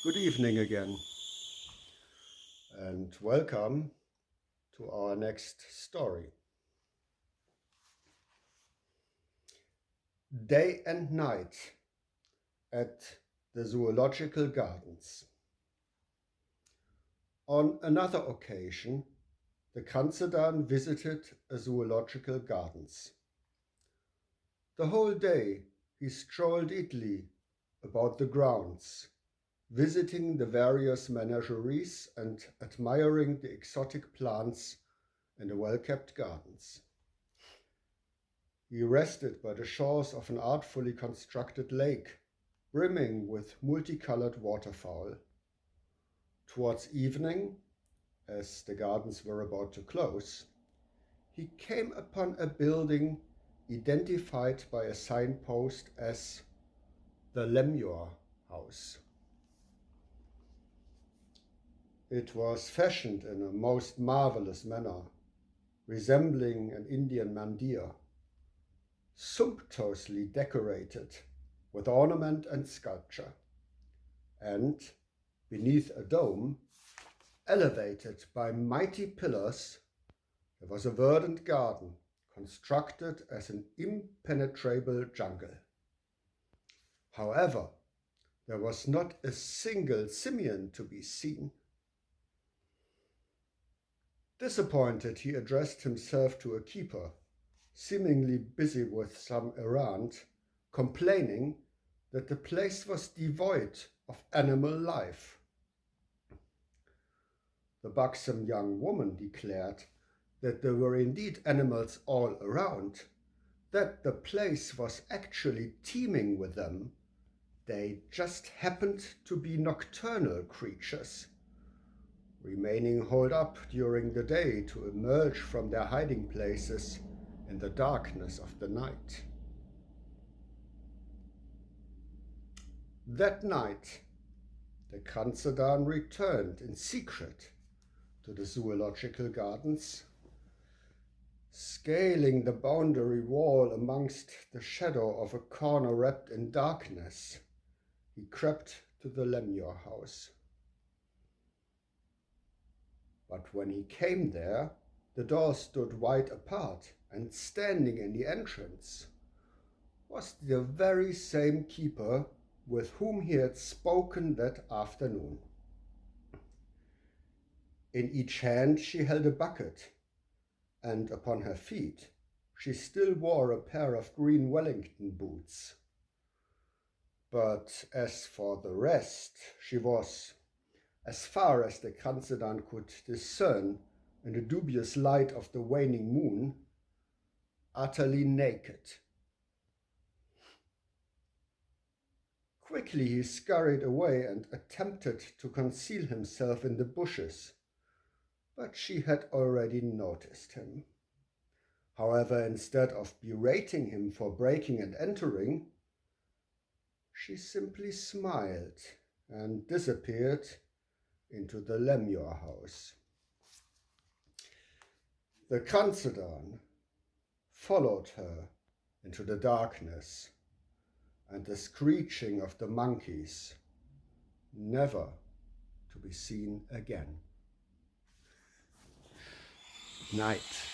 Good evening again, and welcome to our next story. Day and Night at the Zoological Gardens. On another occasion, the Kranzedan visited a zoological gardens. The whole day he strolled idly about the grounds, visiting the various menageries and admiring the exotic plants in the well-kept gardens. He rested by the shores of an artfully constructed lake, brimming with multicolored waterfowl. Towards evening, as the gardens were about to close, he came upon a building identified by a signpost as the Lemur House. It was fashioned in a most marvelous manner, resembling an Indian mandir, sumptuously decorated with ornament and sculpture, and beneath a dome, elevated by mighty pillars, there was a verdant garden constructed as an impenetrable jungle. However, there was not a single simian to be seen. Disappointed, he addressed himself to a keeper, seemingly busy with some errand, complaining that the place was devoid of animal life. The buxom young woman declared that there were indeed animals all around, that the place was actually teeming with them. They just happened to be nocturnal creatures, remaining holed up during the day to emerge from their hiding places in the darkness of the night. That night, the Kranzedan returned in secret to the Zoological Gardens. Scaling the boundary wall amongst the shadow of a corner wrapped in darkness, he crept to the Lemur House. But when he came there, the door stood wide apart, and standing in the entrance was the very same keeper with whom he had spoken that afternoon. In each hand she held a bucket, and upon her feet she still wore a pair of green Wellington boots. But as for the rest, she was, as far as the Kranzedan could discern in the dubious light of the waning moon, utterly naked. Quickly he scurried away and attempted to conceal himself in the bushes, but she had already noticed him. However, instead of berating him for breaking and entering, she simply smiled and disappeared into the Lemur House. The Kranzedan followed her into the darkness and the screeching of the monkeys, never to be seen again. Night.